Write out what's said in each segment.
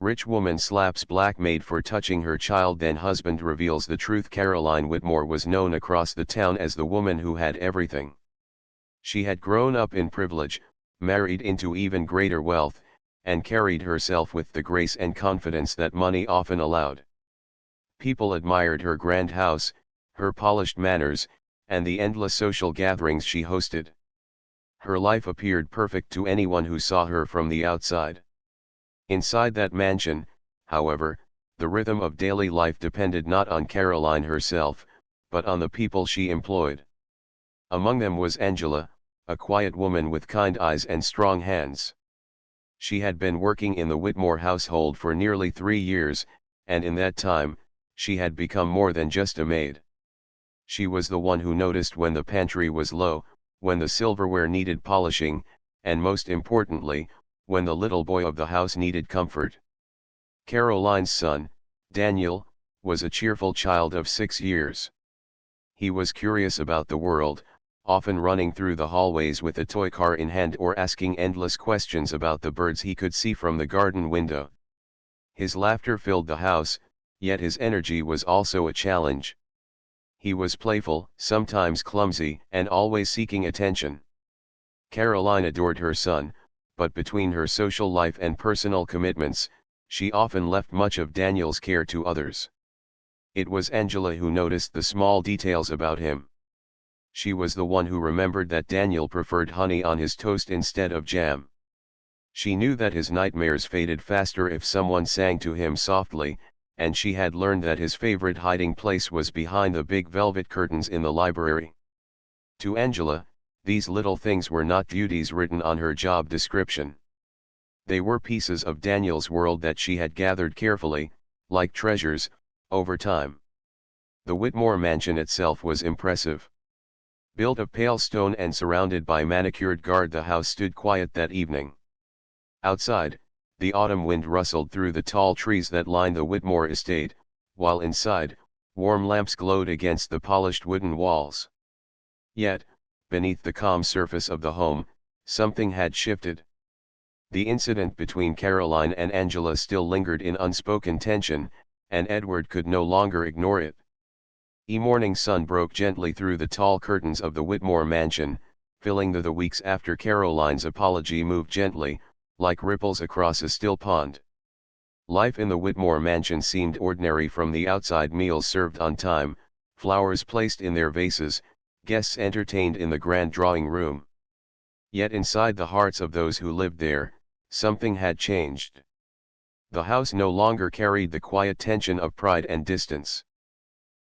Rich woman slaps black maid for touching her child, then husband reveals the truth. Caroline Whitmore was known across the town as the woman who had everything. She had grown up in privilege, married into even greater wealth, and carried herself with the grace and confidence that money often allowed. People admired her grand house, her polished manners, and the endless social gatherings she hosted. Her life appeared perfect to anyone who saw her from the outside. Inside that mansion, however, the rhythm of daily life depended not on Caroline herself, but on the people she employed. Among them was Angela, a quiet woman with kind eyes and strong hands. She had been working in the Whitmore household for nearly 3 years, and in that time, she had become more than just a maid. She was the one who noticed when the pantry was low, when the silverware needed polishing, and most importantly, when the little boy of the house needed comfort. Caroline's son, Daniel, was a cheerful child of 6 years. He was curious about the world, often running through the hallways with a toy car in hand or asking endless questions about the birds he could see from the garden window. His laughter filled the house, yet his energy was also a challenge. He was playful, sometimes clumsy, and always seeking attention. Caroline adored her son, but between her social life and personal commitments, she often left much of Daniel's care to others. It was Angela who noticed the small details about him. She was the one who remembered that Daniel preferred honey on his toast instead of jam. She knew that his nightmares faded faster if someone sang to him softly, and she had learned that his favorite hiding place was behind the big velvet curtains in the library. To Angela, these little things were not duties written on her job description. They were pieces of Daniel's world that she had gathered carefully, like treasures, over time. The Whitmore mansion itself was impressive. Built of pale stone and surrounded by manicured guard, the house stood quiet that evening. Outside, the autumn wind rustled through the tall trees that lined the Whitmore estate, while inside, warm lamps glowed against the polished wooden walls. Yet, beneath the calm surface of the home, something had shifted. The incident between Caroline and Angela still lingered in unspoken tension, and Edward could no longer ignore it. The morning sun broke gently through the tall curtains of the Whitmore mansion, filling the weeks after Caroline's apology moved gently, like ripples across a still pond. Life in the Whitmore mansion seemed ordinary from the outside: meals served on time, flowers placed in their vases, guests entertained in the grand drawing room. Yet inside the hearts of those who lived there, something had changed. The house no longer carried the quiet tension of pride and distance.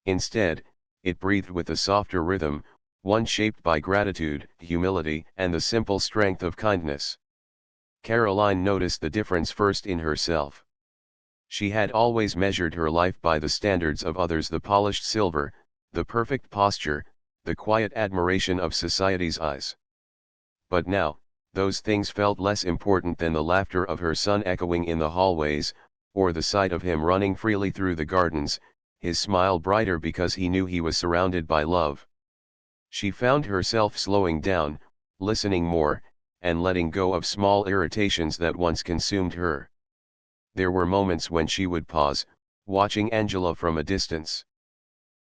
Instead, it breathed with a softer rhythm, one shaped by gratitude, humility, and the simple strength of kindness. Caroline noticed the difference first in herself. She had always measured her life by the standards of others: the polished silver, the perfect posture, the quiet admiration of society's eyes. But now, those things felt less important than the laughter of her son echoing in the hallways, or the sight of him running freely through the gardens, his smile brighter because he knew he was surrounded by love. She found herself slowing down, listening more, and letting go of small irritations that once consumed her. There were moments when she would pause, watching Angela from a distance.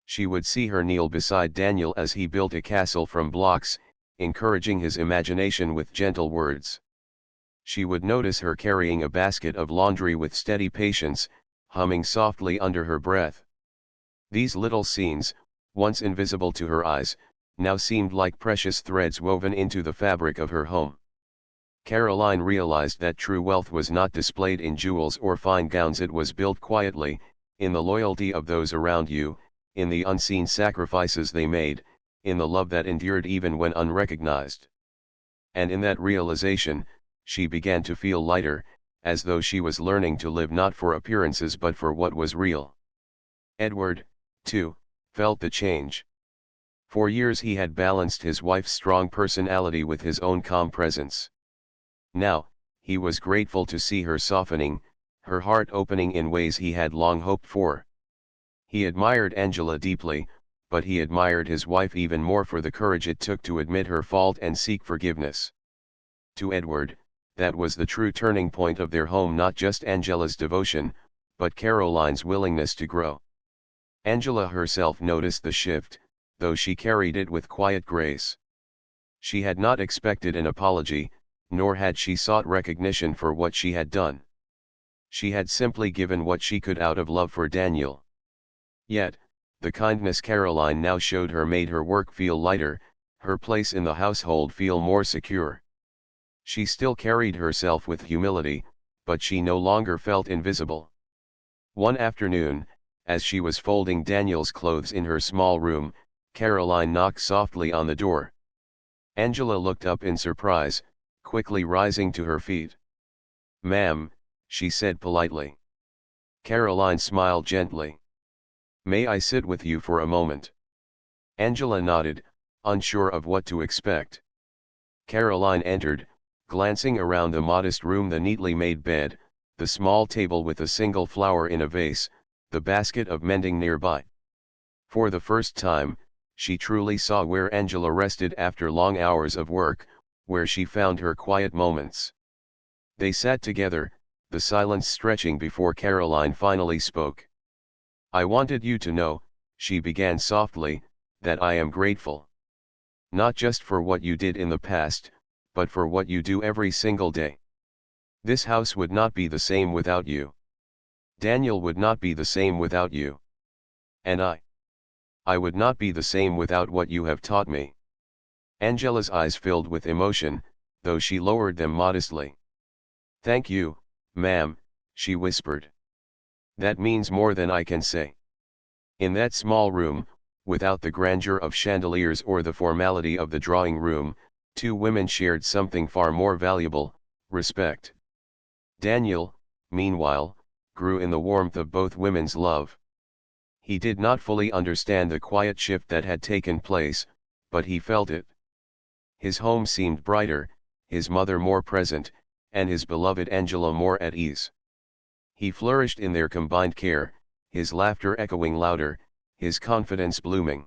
She would see her kneel beside Daniel as he built a castle from blocks, encouraging his imagination with gentle words. She would notice her carrying a basket of laundry with steady patience, humming softly under her breath. These little scenes, once invisible to her eyes, now seemed like precious threads woven into the fabric of her home. Caroline realized that true wealth was not displayed in jewels or fine gowns. It was built quietly, in the loyalty of those around you, in the unseen sacrifices they made, in the love that endured even when unrecognized. And in that realization, she began to feel lighter, as though she was learning to live not for appearances but for what was real. Edward, too, felt the change. For years he had balanced his wife's strong personality with his own calm presence. Now, he was grateful to see her softening, her heart opening in ways he had long hoped for. He admired Angela deeply, but he admired his wife even more for the courage it took to admit her fault and seek forgiveness. To Edward, That was the true turning point of their home, not just Angela's devotion, but Caroline's willingness to grow. Angela herself noticed the shift, though she carried it with quiet grace. She had not expected an apology, nor had she sought recognition for what she had done. She had simply given what she could out of love for Daniel. Yet, the kindness Caroline now showed her made her work feel lighter, her place in the household feel more secure. She still carried herself with humility, but she no longer felt invisible. One afternoon, as she was folding Daniel's clothes in her small room, Caroline knocked softly on the door. Angela looked up in surprise, quickly rising to her feet. "Ma'am," she said politely. Caroline smiled gently. "May I sit with you for a moment?" Angela nodded, unsure of what to expect. Caroline entered, glancing around the modest room, the neatly made bed, the small table with a single flower in a vase, the basket of mending nearby. For the first time, she truly saw where Angela rested after long hours of work, where she found her quiet moments. They sat together, the silence stretching before Caroline finally spoke. "I wanted you to know," she began softly, "that I am grateful. Not just for what you did in the past, but for what you do every single day. This house would not be the same without you. Daniel would not be the same without you. And I would not be the same without what you have taught me." Angela's eyes filled with emotion, though she lowered them modestly. "Thank you, ma'am," she whispered. "That means more than I can say." In that small room, without the grandeur of chandeliers or the formality of the drawing room, two women shared something far more valuable: respect. Daniel, meanwhile, grew in the warmth of both women's love. He did not fully understand the quiet shift that had taken place, but he felt it. His home seemed brighter, his mother more present, and his beloved Angela more at ease. He flourished in their combined care, his laughter echoing louder, his confidence blooming.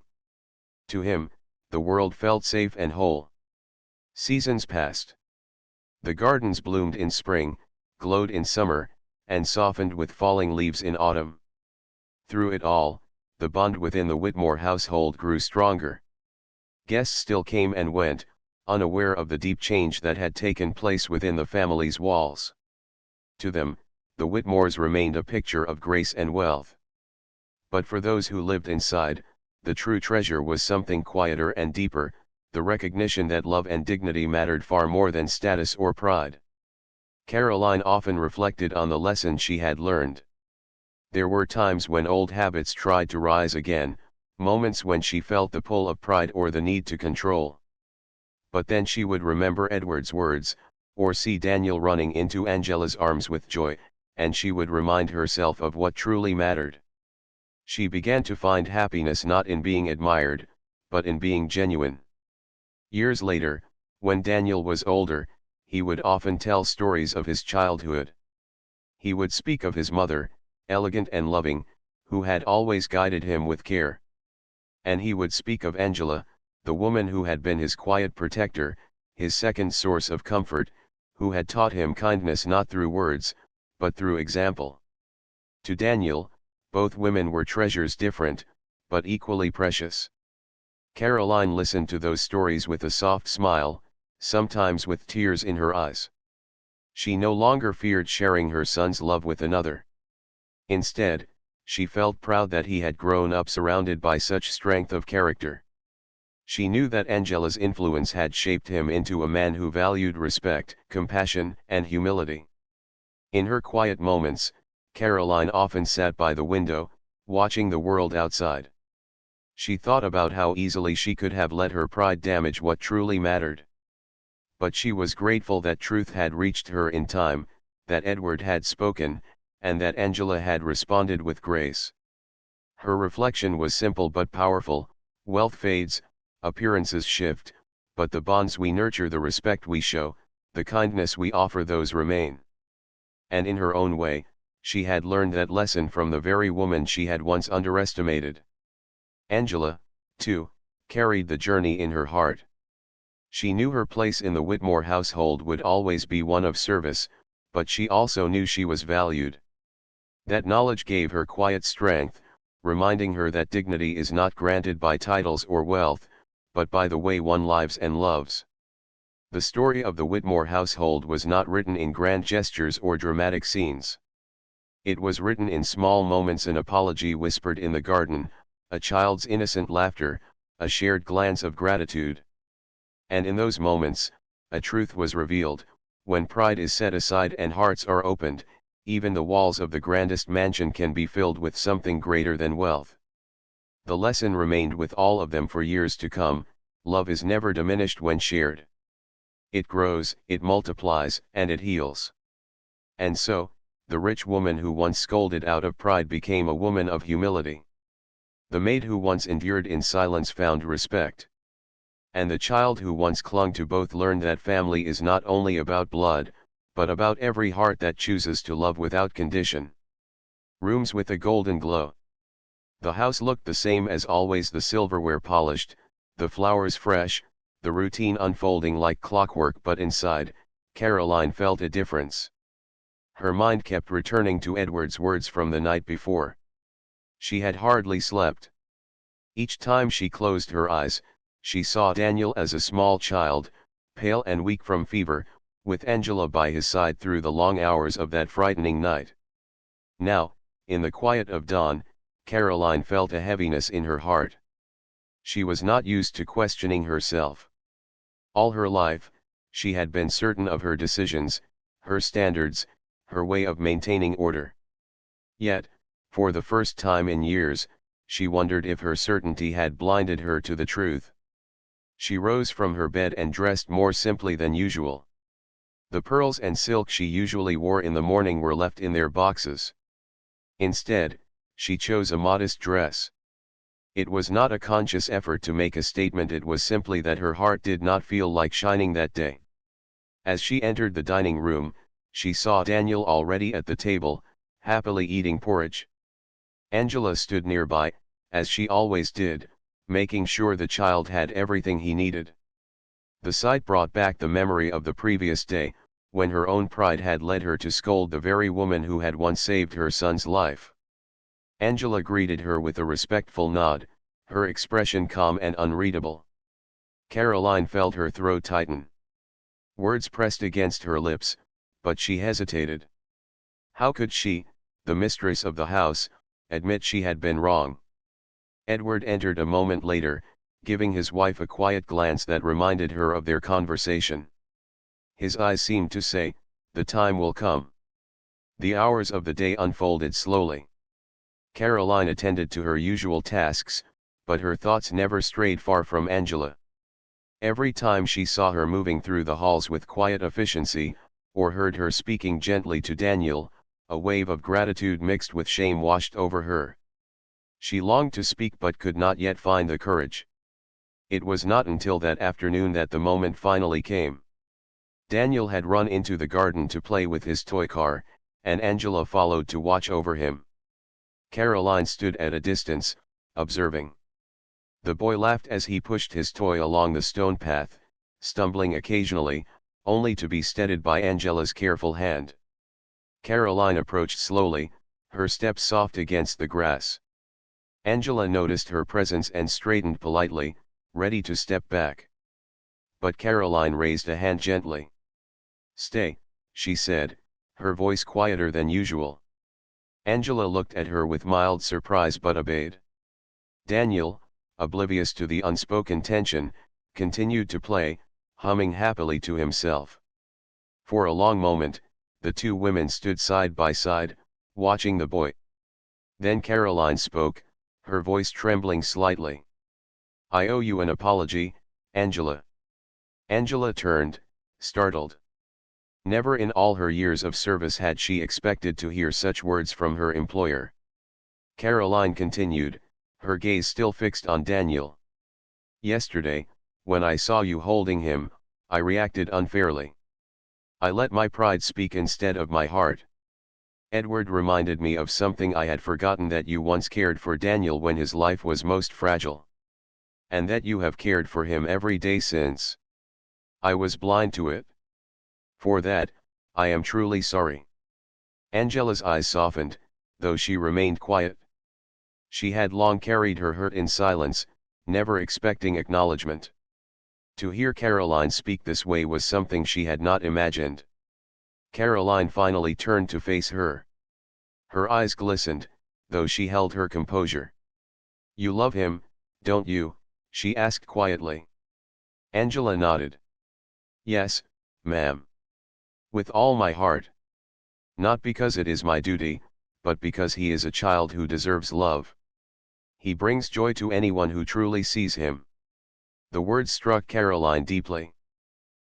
To him, the world felt safe and whole. Seasons passed. The gardens bloomed in spring, glowed in summer, and softened with falling leaves in autumn. Through it all, the bond within the Whitmore household grew stronger. Guests still came and went, unaware of the deep change that had taken place within the family's walls. To them, the Whitmores remained a picture of grace and wealth. But for those who lived inside, the true treasure was something quieter and deeper, the recognition that love and dignity mattered far more than status or pride. Caroline often reflected on the lesson she had learned. There were times when old habits tried to rise again, moments when she felt the pull of pride or the need to control. But then she would remember Edward's words, or see Daniel running into Angela's arms with joy, and she would remind herself of what truly mattered. She began to find happiness not in being admired, but in being genuine. Years later, when Daniel was older, he would often tell stories of his childhood. He would speak of his mother, elegant and loving, who had always guided him with care. And he would speak of Angela, the woman who had been his quiet protector, his second source of comfort, who had taught him kindness not through words, but through example. To Daniel, both women were treasures, different, but equally precious. Caroline listened to those stories with a soft smile, sometimes with tears in her eyes. She no longer feared sharing her son's love with another. Instead, she felt proud that he had grown up surrounded by such strength of character. She knew that Angela's influence had shaped him into a man who valued respect, compassion, and humility. In her quiet moments, Caroline often sat by the window, watching the world outside. She thought about how easily she could have let her pride damage what truly mattered. But she was grateful that truth had reached her in time, that Edward had spoken, and that Angela had responded with grace. Her reflection was simple but powerful: wealth fades, appearances shift, but the bonds we nurture, the respect we show, the kindness we offer, those remain. And in her own way, she had learned that lesson from the very woman she had once underestimated. Angela, too, carried the journey in her heart. She knew her place in the Whitmore household would always be one of service, but she also knew she was valued. That knowledge gave her quiet strength, reminding her that dignity is not granted by titles or wealth, but by the way one lives and loves. The story of the Whitmore household was not written in grand gestures or dramatic scenes. It was written in small moments: an apology whispered in the garden, a child's innocent laughter, a shared glance of gratitude. And in those moments, a truth was revealed: when pride is set aside and hearts are opened, even the walls of the grandest mansion can be filled with something greater than wealth. The lesson remained with all of them for years to come: love is never diminished when shared. It grows, it multiplies, and it heals. And so, the rich woman who once scolded out of pride became a woman of humility. The maid who once endured in silence found respect. And the child who once clung to both learned that family is not only about blood, but about every heart that chooses to love without condition. Rooms with a golden glow. The house looked the same as always: the silverware polished, the flowers fresh, the routine unfolding like clockwork. But inside, Caroline felt a difference. Her mind kept returning to Edward's words from the night before. She had hardly slept. Each time she closed her eyes, she saw Daniel as a small child, pale and weak from fever, with Angela by his side through the long hours of that frightening night. Now, in the quiet of dawn, Caroline felt a heaviness in her heart. She was not used to questioning herself. All her life, she had been certain of her decisions, her standards, her way of maintaining order. Yet, for the first time in years, she wondered if her certainty had blinded her to the truth. She rose from her bed and dressed more simply than usual. The pearls and silk she usually wore in the morning were left in their boxes. Instead, she chose a modest dress. It was not a conscious effort to make a statement: it was simply that her heart did not feel like shining that day. As she entered the dining room, she saw Daniel already at the table, happily eating porridge. Angela stood nearby, as she always did, making sure the child had everything he needed. The sight brought back the memory of the previous day, when her own pride had led her to scold the very woman who had once saved her son's life. Angela greeted her with a respectful nod, her expression calm and unreadable. Caroline felt her throat tighten. Words pressed against her lips, but she hesitated. How could she, the mistress of the house, admit she had been wrong? Edward entered a moment later, giving his wife a quiet glance that reminded her of their conversation. His eyes seemed to say, "The time will come." The hours of the day unfolded slowly. Caroline attended to her usual tasks, but her thoughts never strayed far from Angela. Every time she saw her moving through the halls with quiet efficiency, or heard her speaking gently to Daniel, a wave of gratitude mixed with shame washed over her. She longed to speak but could not yet find the courage. It was not until that afternoon that the moment finally came. Daniel had run into the garden to play with his toy car, and Angela followed to watch over him. Caroline stood at a distance, observing. The boy laughed as he pushed his toy along the stone path, stumbling occasionally, only to be steadied by Angela's careful hand. Caroline approached slowly, her steps soft against the grass. Angela noticed her presence and straightened politely, ready to step back. But Caroline raised a hand gently. "Stay," she said, her voice quieter than usual. Angela looked at her with mild surprise but obeyed. Daniel, oblivious to the unspoken tension, continued to play, humming happily to himself. For a long moment, the two women stood side by side, watching the boy. Then Caroline spoke, her voice trembling slightly. "I owe you an apology, Angela." Angela turned, startled. Never in all her years of service had she expected to hear such words from her employer. Caroline continued, her gaze still fixed on Daniel. "Yesterday, when I saw you holding him, I reacted unfairly. I let my pride speak instead of my heart. Edward reminded me of something I had forgotten: that you once cared for Daniel when his life was most fragile. And that you have cared for him every day since. I was blind to it. For that, I am truly sorry. Angela's eyes softened, though she remained quiet. She had long carried her hurt in silence, never expecting acknowledgement. To hear Caroline speak this way was something she had not imagined. Caroline finally turned to face her. Her eyes glistened, though she held her composure. "You love him, don't you?" she asked quietly. Angela nodded. "Yes, ma'am. With all my heart. Not because it is my duty, but because he is a child who deserves love. He brings joy to anyone who truly sees him." The words struck Caroline deeply.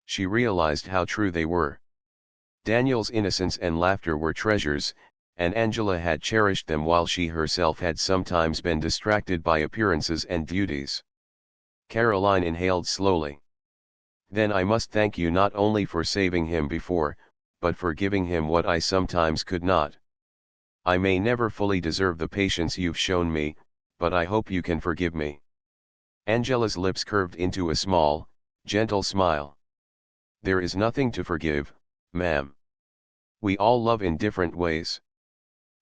She realized how true they were. Daniel's innocence and laughter were treasures, and Angela had cherished them while she herself had sometimes been distracted by appearances and duties. Caroline inhaled slowly. "Then I must thank you not only for saving him before, but for giving him what I sometimes could not. I may never fully deserve the patience you've shown me, but I hope you can forgive me." Angela's lips curved into a small, gentle smile. "There is nothing to forgive, ma'am. We all love in different ways.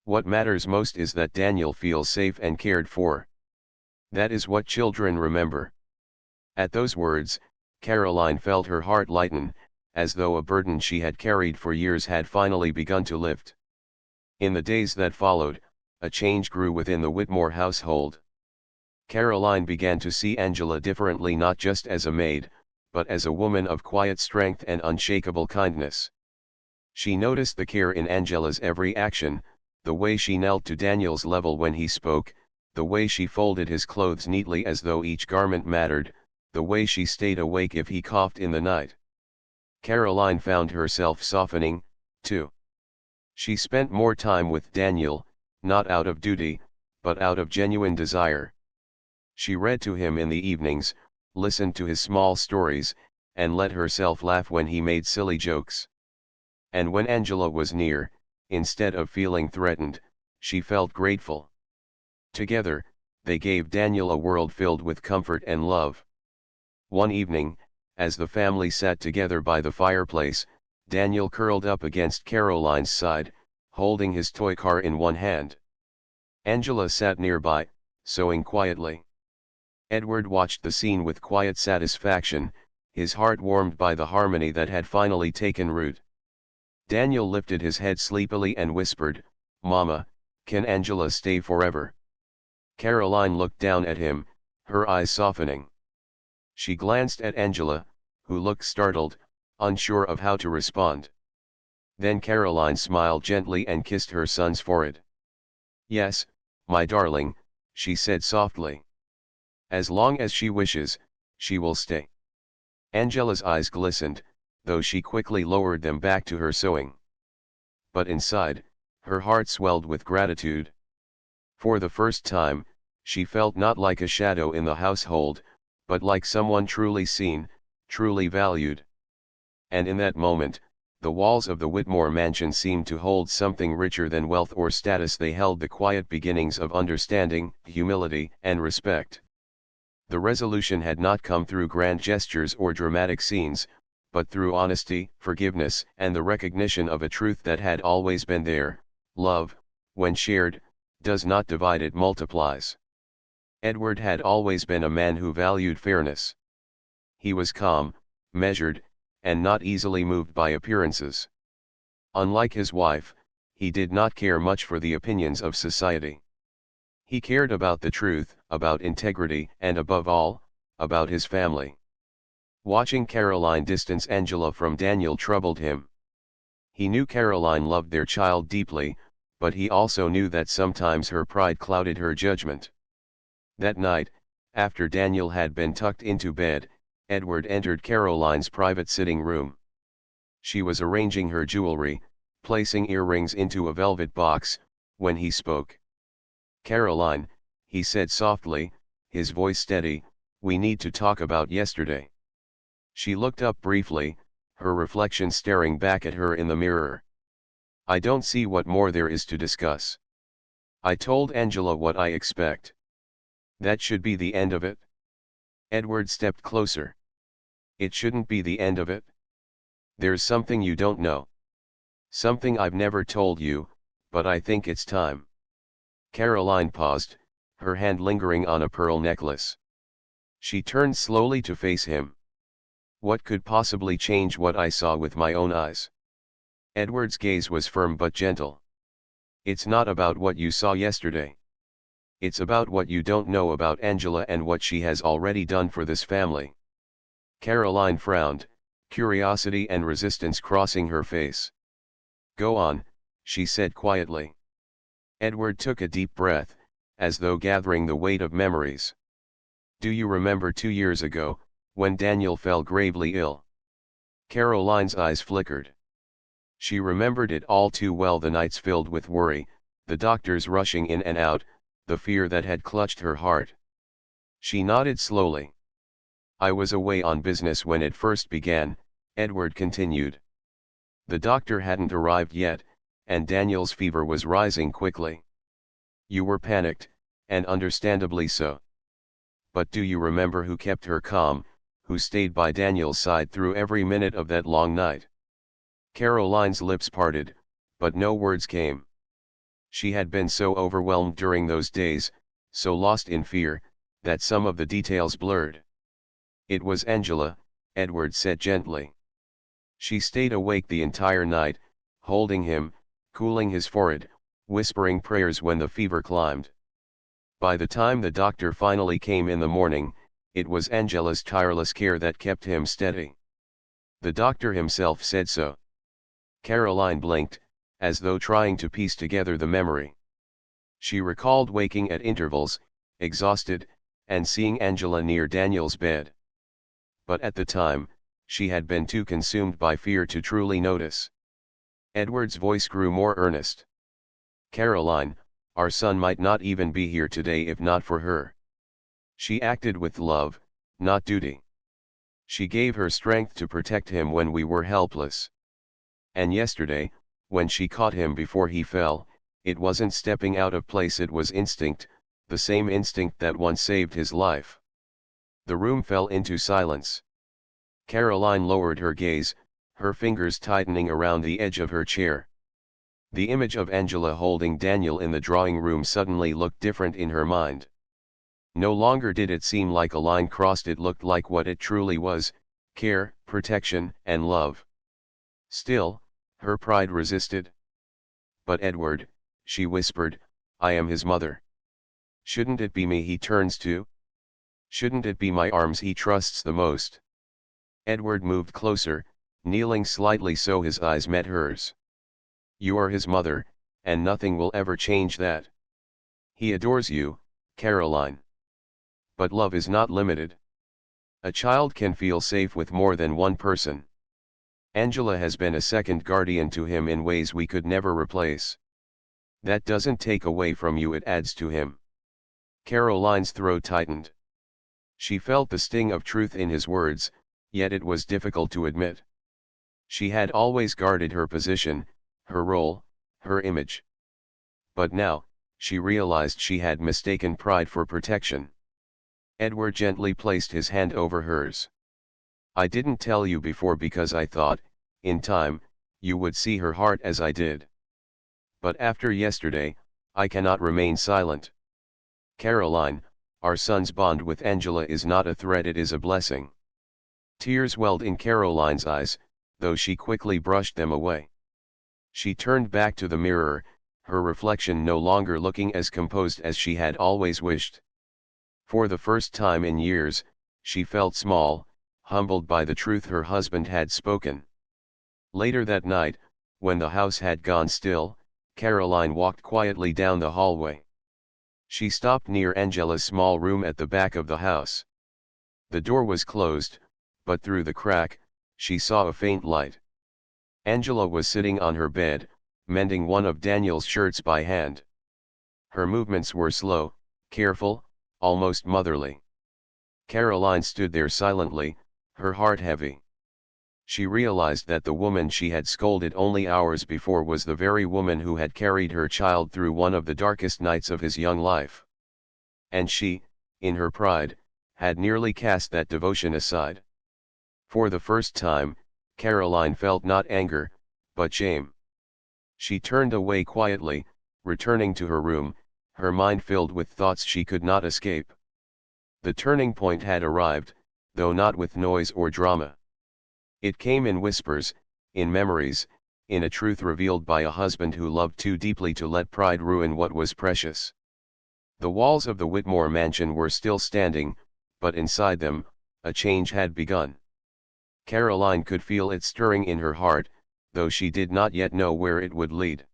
What matters most is that Daniel feels safe and cared for. That is what children remember." At those words, Caroline felt her heart lighten, as though a burden she had carried for years had finally begun to lift. In the days that followed, a change grew within the Whitmore household. Caroline began to see Angela differently, not just as a maid, but as a woman of quiet strength and unshakable kindness. She noticed the care in Angela's every action, the way she knelt to Daniel's level when he spoke, the way she folded his clothes neatly as though each garment mattered, the way she stayed awake if he coughed in the night. Caroline found herself softening, too. She spent more time with Daniel, not out of duty, but out of genuine desire. She read to him in the evenings, listened to his small stories, and let herself laugh when he made silly jokes. And when Angela was near, instead of feeling threatened, she felt grateful. Together, they gave Daniel a world filled with comfort and love. One evening, as the family sat together by the fireplace, Daniel curled up against Caroline's side, holding his toy car in one hand. Angela sat nearby, sewing quietly. Edward watched the scene with quiet satisfaction, his heart warmed by the harmony that had finally taken root. Daniel lifted his head sleepily and whispered, "Mama, can Angela stay forever?" Caroline looked down at him, her eyes softening. She glanced at Angela, who looked startled, unsure of how to respond. Then Caroline smiled gently and kissed her son's forehead. "Yes, my darling," she said softly. "As long as she wishes, she will stay." Angela's eyes glistened, though she quickly lowered them back to her sewing. But inside, her heart swelled with gratitude. For the first time, she felt not like a shadow in the household, but like someone truly seen, truly valued. And in that moment, the walls of the Whitmore mansion seemed to hold something richer than wealth or status. They held the quiet beginnings of understanding, humility, and respect. The resolution had not come through grand gestures or dramatic scenes, but through honesty, forgiveness, and the recognition of a truth that had always been there: love, when shared, does not divide, it multiplies. Edward had always been a man who valued fairness. He was calm, measured, and not easily moved by appearances. Unlike his wife, he did not care much for the opinions of society. He cared about the truth, about integrity, and above all, about his family. Watching Caroline distance Angela from Daniel troubled him. He knew Caroline loved their child deeply, but he also knew that sometimes her pride clouded her judgment. That night, after Daniel had been tucked into bed, Edward entered Caroline's private sitting room. She was arranging her jewelry, placing earrings into a velvet box, when he spoke. "Caroline," he said softly, his voice steady, "we need to talk about yesterday." She looked up briefly, her reflection staring back at her in the mirror. "I don't see what more there is to discuss. I told Angela what I expect. That should be the end of it." Edward stepped closer. It shouldn't be the end of it. There's something you don't know. Something I've never told you, but I think it's time. Caroline paused, her hand lingering on a pearl necklace. She turned slowly to face him. What could possibly change what I saw with my own eyes? Edward's gaze was firm but gentle. It's not about what you saw yesterday. It's about what you don't know about Angela and what she has already done for this family. Caroline frowned, curiosity and resistance crossing her face. Go on, she said quietly. Edward took a deep breath, as though gathering the weight of memories. Do you remember 2 years ago, when Daniel fell gravely ill? Caroline's eyes flickered. She remembered it all too well, the nights filled with worry, the doctors rushing in and out, the fear that had clutched her heart. She nodded slowly. I was away on business when it first began, Edward continued. The doctor hadn't arrived yet, and Daniel's fever was rising quickly. You were panicked, and understandably so. But do you remember who kept her calm, who stayed by Daniel's side through every minute of that long night? Caroline's lips parted, but no words came. She had been so overwhelmed during those days, so lost in fear, that some of the details blurred. It was Angela, Edward said gently. She stayed awake the entire night, holding him, cooling his forehead, whispering prayers when the fever climbed. By the time the doctor finally came in the morning, it was Angela's tireless care that kept him steady. The doctor himself said so. Caroline blinked, as though trying to piece together the memory. She recalled waking at intervals, exhausted, and seeing Angela near Daniel's bed. But at the time, she had been too consumed by fear to truly notice. Edward's voice grew more earnest. Caroline, our son might not even be here today if not for her. She acted with love, not duty. She gave her strength to protect him when we were helpless. And yesterday, when she caught him before he fell, it wasn't stepping out of place, it was instinct, the same instinct that once saved his life. The room fell into silence. Caroline lowered her gaze, her fingers tightening around the edge of her chair. The image of Angela holding Daniel in the drawing room suddenly looked different in her mind. No longer did it seem like a line crossed, it looked like what it truly was: care, protection, and love. Still, her pride resisted. But Edward, she whispered, I am his mother. Shouldn't it be me he turns to? Shouldn't it be my arms he trusts the most? Edward moved closer, kneeling slightly so his eyes met hers. You are his mother, and nothing will ever change that. He adores you, Caroline. But love is not limited. A child can feel safe with more than one person. Angela has been a second guardian to him in ways we could never replace. That doesn't take away from you, it adds to him. Caroline's throat tightened. She felt the sting of truth in his words, yet it was difficult to admit. She had always guarded her position, her role, her image. But now, she realized she had mistaken pride for protection. Edward gently placed his hand over hers. I didn't tell you before because I thought, in time, you would see her heart as I did. But after yesterday, I cannot remain silent. Caroline, our son's bond with Angela is not a threat, it is a blessing. Tears welled in Caroline's eyes, though she quickly brushed them away. She turned back to the mirror, her reflection no longer looking as composed as she had always wished. For the first time in years, she felt small, humbled by the truth her husband had spoken. Later that night, when the house had gone still, Caroline walked quietly down the hallway. She stopped near Angela's small room at the back of the house. The door was closed, but through the crack, she saw a faint light. Angela was sitting on her bed, mending one of Daniel's shirts by hand. Her movements were slow, careful, almost motherly. Caroline stood there silently, her heart heavy. She realized that the woman she had scolded only hours before was the very woman who had carried her child through one of the darkest nights of his young life. And she, in her pride, had nearly cast that devotion aside. For the first time, Caroline felt not anger, but shame. She turned away quietly, returning to her room, her mind filled with thoughts she could not escape. The turning point had arrived, though not with noise or drama. It came in whispers, in memories, in a truth revealed by a husband who loved too deeply to let pride ruin what was precious. The walls of the Whitmore mansion were still standing, but inside them, a change had begun. Caroline could feel it stirring in her heart, though she did not yet know where it would lead.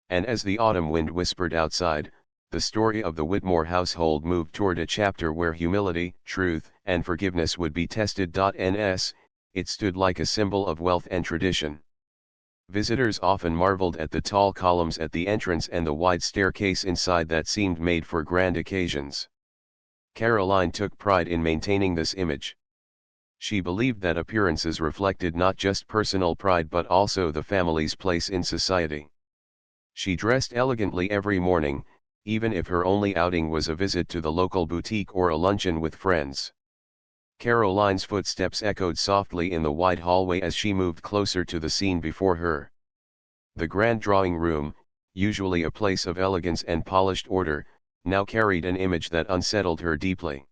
And as the autumn wind whispered outside, the story of the Whitmore household moved toward a chapter where humility, truth, and forgiveness would be tested. Ns, it stood like a symbol of wealth and tradition. Visitors often marveled at the tall columns at the entrance and the wide staircase inside that seemed made for grand occasions. Caroline took pride in maintaining this image. She believed that appearances reflected not just personal pride but also the family's place in society. She dressed elegantly every morning, even if her only outing was a visit to the local boutique or a luncheon with friends. Caroline's footsteps echoed softly in the wide hallway as she moved closer to the scene before her. The grand drawing room, usually a place of elegance and polished order, now carried an image that unsettled her deeply.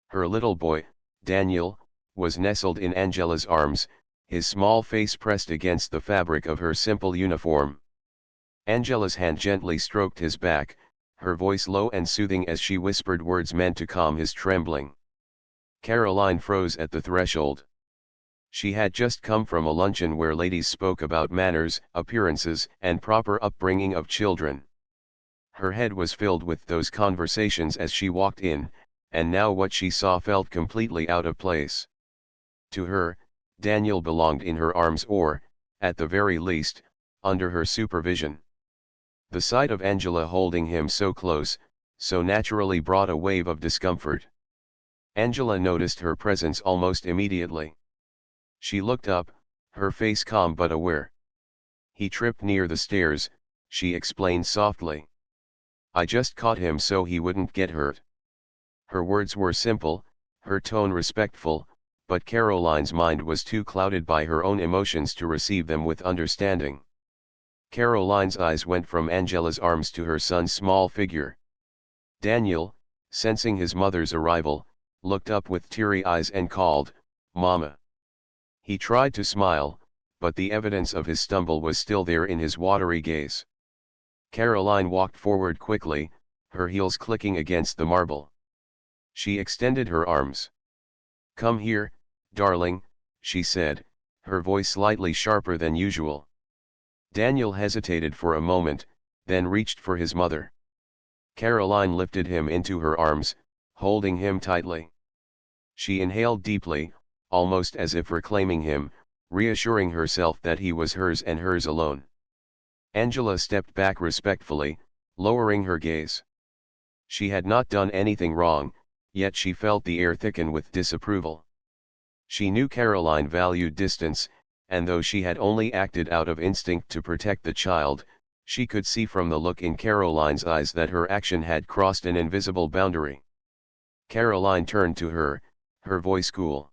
Her little boy, Daniel, was nestled in Angela's arms, his small face pressed against the fabric of her simple uniform. Angela's hand gently stroked his back, her voice low and soothing as she whispered words meant to calm his trembling. Caroline froze at the threshold. She had just come from a luncheon where ladies spoke about manners, appearances, and proper upbringing of children. Her head was filled with those conversations as she walked in, and now what she saw felt completely out of place. To her, Daniel belonged in her arms or, at the very least, under her supervision. The sight of Angela holding him so close, so naturally brought a wave of discomfort. Angela noticed her presence almost immediately. She looked up, her face calm but aware. "He tripped near the stairs," she explained softly. "I just caught him so he wouldn't get hurt." Her words were simple, her tone respectful, but Caroline's mind was too clouded by her own emotions to receive them with understanding. Caroline's eyes went from Angela's arms to her son's small figure. Daniel, sensing his mother's arrival, looked up with teary eyes and called, "Mama." He tried to smile, but the evidence of his stumble was still there in his watery gaze. Caroline walked forward quickly, her heels clicking against the marble. She extended her arms. "Come here, darling," she said, her voice slightly sharper than usual. Daniel hesitated for a moment, then reached for his mother. Caroline lifted him into her arms, holding him tightly. She inhaled deeply, almost as if reclaiming him, reassuring herself that he was hers and hers alone. Angela stepped back respectfully, lowering her gaze. She had not done anything wrong, yet she felt the air thicken with disapproval. She knew Caroline valued distance, and though she had only acted out of instinct to protect the child, she could see from the look in Caroline's eyes that her action had crossed an invisible boundary. Caroline turned to her, her voice cool.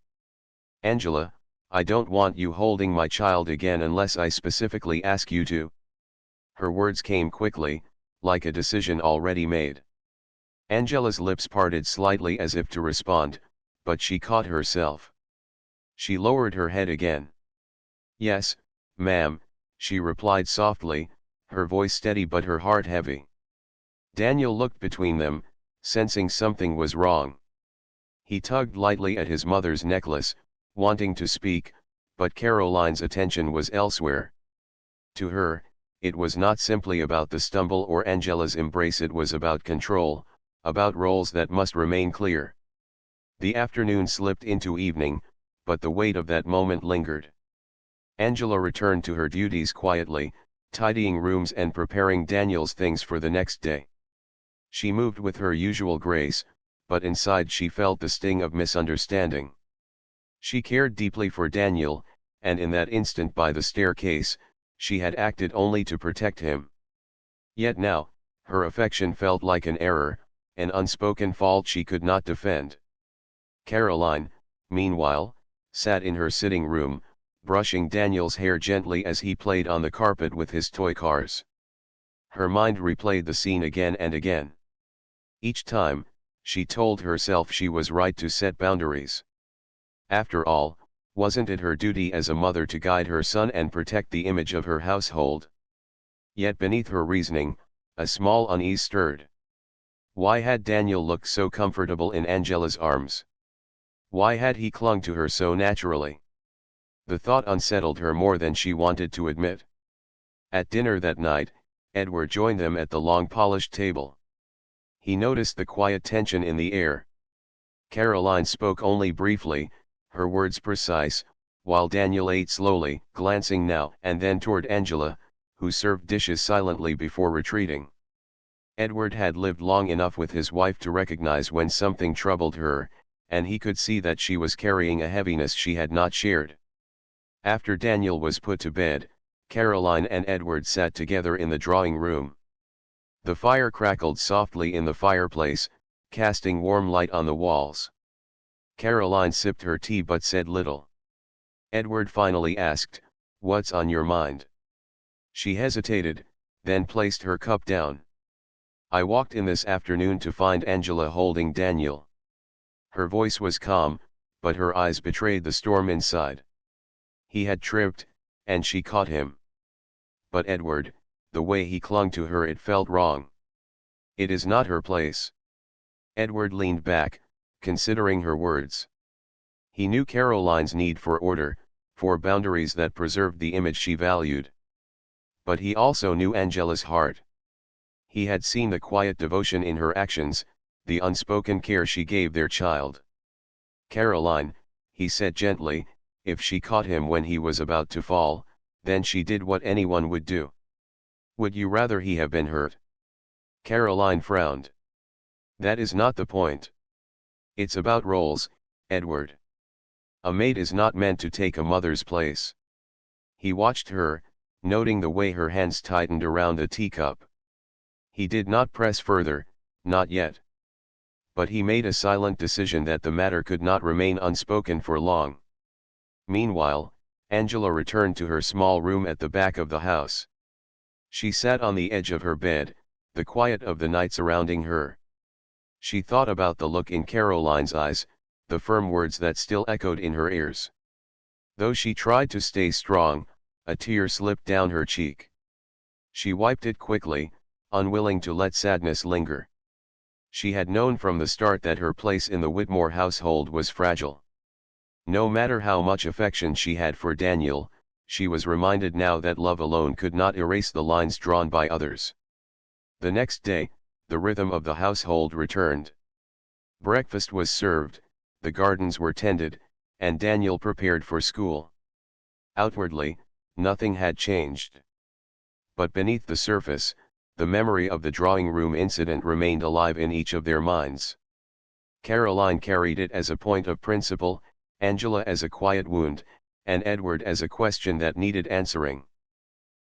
"Angela, I don't want you holding my child again unless I specifically ask you to." Her words came quickly, like a decision already made. Angela's lips parted slightly as if to respond, but she caught herself. She lowered her head again. "Yes, ma'am," she replied softly, her voice steady but her heart heavy. Daniel looked between them, sensing something was wrong. He tugged lightly at his mother's necklace, wanting to speak, but Caroline's attention was elsewhere. To her, it was not simply about the stumble or Angela's embrace, it was about control, about roles that must remain clear. The afternoon slipped into evening, but the weight of that moment lingered. Angela returned to her duties quietly, tidying rooms and preparing Daniel's things for the next day. She moved with her usual grace, but inside she felt the sting of misunderstanding. She cared deeply for Daniel, and in that instant by the staircase, she had acted only to protect him. Yet now, her affection felt like an error, an unspoken fault she could not defend. Caroline, meanwhile, sat in her sitting room, brushing Daniel's hair gently as he played on the carpet with his toy cars. Her mind replayed the scene again and again. Each time, she told herself she was right to set boundaries. After all, wasn't it her duty as a mother to guide her son and protect the image of her household? Yet beneath her reasoning, a small unease stirred. Why had Daniel looked so comfortable in Angela's arms? Why had he clung to her so naturally? The thought unsettled her more than she wanted to admit. At dinner that night, Edward joined them at the long polished table. He noticed the quiet tension in the air. Caroline spoke only briefly, her words precise, while Daniel ate slowly, glancing now and then toward Angela, who served dishes silently before retreating. Edward had lived long enough with his wife to recognize when something troubled her, and he could see that she was carrying a heaviness she had not shared. After Daniel was put to bed, Caroline and Edward sat together in the drawing room. The fire crackled softly in the fireplace, casting warm light on the walls. Caroline sipped her tea but said little. Edward finally asked, "What's on your mind?" She hesitated, then placed her cup down. "I walked in this afternoon to find Angela holding Daniel." Her voice was calm, but her eyes betrayed the storm inside. He had tripped, and she caught him. But Edward, the way he clung to her, it felt wrong. "It is not her place." Edward leaned back, considering her words. He knew Caroline's need for order, for boundaries that preserved the image she valued. But he also knew Angela's heart. He had seen the quiet devotion in her actions, the unspoken care she gave their child. "Caroline," he said gently, "if she caught him when he was about to fall, then she did what anyone would do. Would you rather he have been hurt?" Caroline frowned. "That is not the point. It's about roles, Edward. A maid is not meant to take a mother's place." He watched her, noting the way her hands tightened around the teacup. He did not press further, not yet. But he made a silent decision that the matter could not remain unspoken for long. Meanwhile, Angela returned to her small room at the back of the house. She sat on the edge of her bed, the quiet of the night surrounding her. She thought about the look in Caroline's eyes, the firm words that still echoed in her ears. Though she tried to stay strong, a tear slipped down her cheek. She wiped it quickly, unwilling to let sadness linger. She had known from the start that her place in the Whitmore household was fragile. No matter how much affection she had for Daniel, she was reminded now that love alone could not erase the lines drawn by others. The next day, the rhythm of the household returned. Breakfast was served, the gardens were tended, and Daniel prepared for school. Outwardly, nothing had changed. But beneath the surface, the memory of the drawing room incident remained alive in each of their minds. Caroline carried it as a point of principle, Angela as a quiet wound, and Edward as a question that needed answering.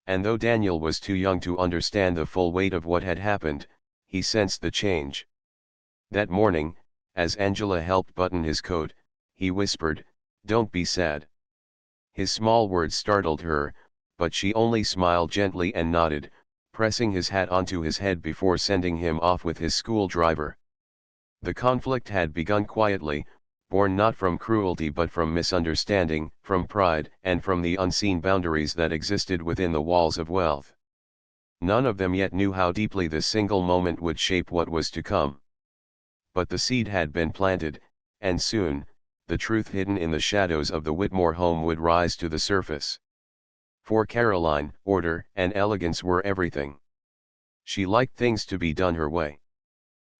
And though Daniel was too young to understand the full weight of what had happened, he sensed the change. That morning, as Angela helped button his coat, he whispered, "Don't be sad." His small words startled her, but she only smiled gently and nodded, pressing his hat onto his head before sending him off with his school driver. The conflict had begun quietly, born not from cruelty but from misunderstanding, from pride, and from the unseen boundaries that existed within the walls of wealth. None of them yet knew how deeply this single moment would shape what was to come. But the seed had been planted, and soon, the truth hidden in the shadows of the Whitmore home would rise to the surface. For Caroline, order and elegance were everything. She liked things to be done her way.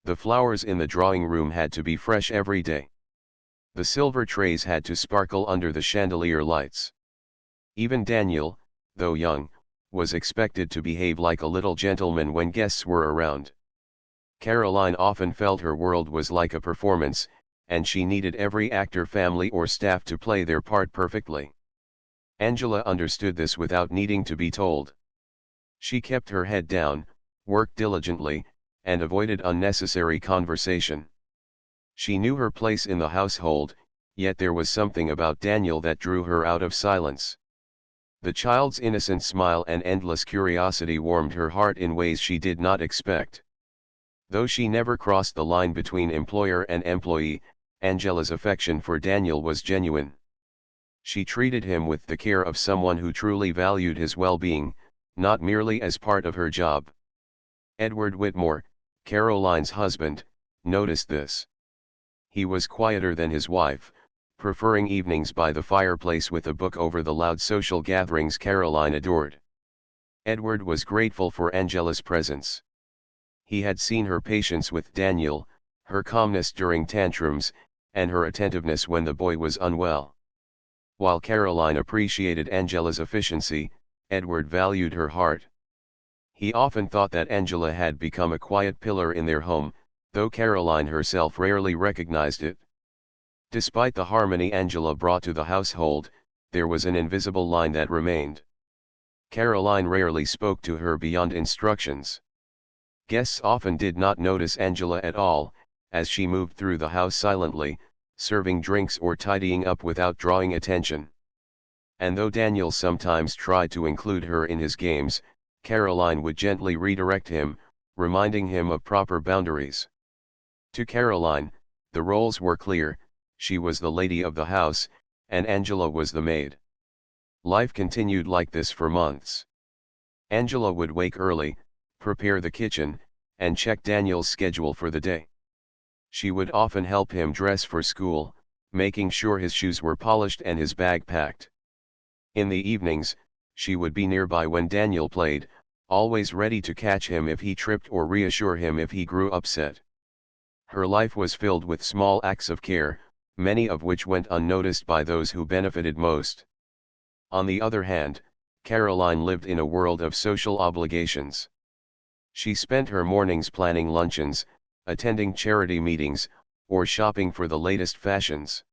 The flowers in the drawing room had to be fresh every day. The silver trays had to sparkle under the chandelier lights. Even Daniel, though young, was expected to behave like a little gentleman when guests were around. Caroline often felt her world was like a performance, and she needed every actor, family or staff to play their part perfectly. Angela understood this without needing to be told. She kept her head down, worked diligently, and avoided unnecessary conversation. She knew her place in the household, Yet there was something about Daniel that drew her out of silence. The child's innocent smile and endless curiosity warmed her heart in ways she did not expect. Though she never crossed the line between employer and employee, Angela's affection for Daniel was genuine. She treated him with the care of someone who truly valued his well-being, not merely as part of her job. Edward Whitmore, Caroline's husband, noticed this. He was quieter than his wife, preferring evenings by the fireplace with a book over the loud social gatherings Caroline adored. Edward was grateful for Angela's presence. He had seen her patience with Daniel, her calmness during tantrums, and her attentiveness when the boy was unwell. While Caroline appreciated Angela's efficiency, Edward valued her heart. He often thought that Angela had become a quiet pillar in their home, though Caroline herself rarely recognized it. Despite the harmony Angela brought to the household, there was an invisible line that remained. Caroline rarely spoke to her beyond instructions. Guests often did not notice Angela at all, as she moved through the house silently, serving drinks or tidying up without drawing attention. And though Daniel sometimes tried to include her in his games, Caroline would gently redirect him, reminding him of proper boundaries. To Caroline, the roles were clear: she was the lady of the house, and Angela was the maid. Life continued like this for months. Angela would wake early, prepare the kitchen, and check Daniel's schedule for the day. She would often help him dress for school, making sure his shoes were polished and his bag packed. In the evenings, she would be nearby when Daniel played, always ready to catch him if he tripped or reassure him if he grew upset. Her life was filled with small acts of care, many of which went unnoticed by those who benefited most. On the other hand, Caroline lived in a world of social obligations. She spent her mornings planning luncheons, attending charity meetings, or shopping for the latest fashions.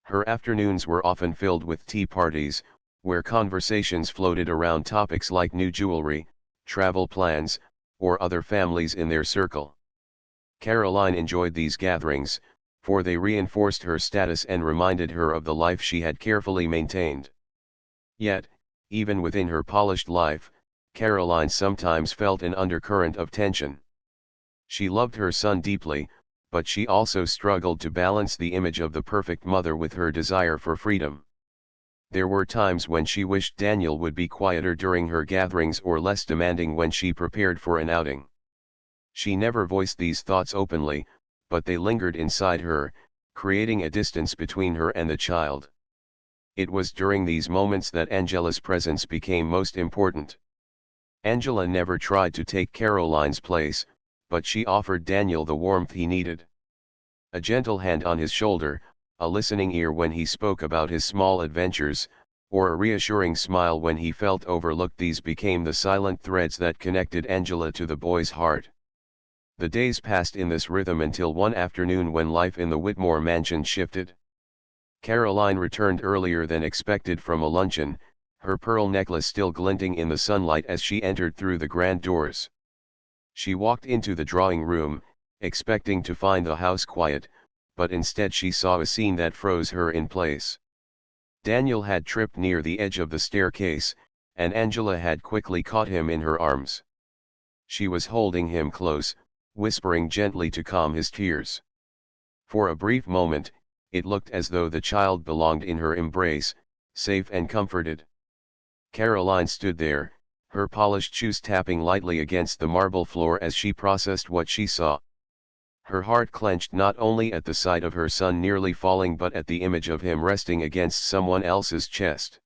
Her afternoons were often filled with tea parties, where conversations floated around topics like new jewelry, travel plans, or other families in their circle. Caroline enjoyed these gatherings, for they reinforced her status and reminded her of the life she had carefully maintained. Yet, even within her polished life, Caroline sometimes felt an undercurrent of tension. She loved her son deeply, but she also struggled to balance the image of the perfect mother with her desire for freedom. There were times when she wished Daniel would be quieter during her gatherings or less demanding when she prepared for an outing. She never voiced these thoughts openly, but they lingered inside her, creating a distance between her and the child. It was during these moments that Angela's presence became most important. Angela never tried to take Caroline's place, but she offered Daniel the warmth he needed. A gentle hand on his shoulder, a listening ear when he spoke about his small adventures, or a reassuring smile when he felt overlooked. These became the silent threads that connected Angela to the boy's heart. The days passed in this rhythm until one afternoon when life in the Whitmore mansion shifted. Caroline returned earlier than expected from a luncheon, her pearl necklace still glinting in the sunlight as she entered through the grand doors. She walked into the drawing room, expecting to find the house quiet, but instead she saw a scene that froze her in place. Daniel had tripped near the edge of the staircase, and Angela had quickly caught him in her arms. She was holding him close, whispering gently to calm his tears. For a brief moment, it looked as though the child belonged in her embrace, safe and comforted. Caroline stood there, her polished shoes tapping lightly against the marble floor as she processed what she saw. Her heart clenched not only at the sight of her son nearly falling but at the image of him resting against someone else's chest.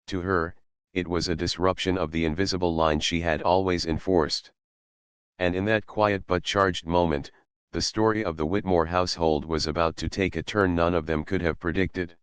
To her, it was a disruption of the invisible line she had always enforced. And in that quiet but charged moment, the story of the Whitmore household was about to take a turn none of them could have predicted.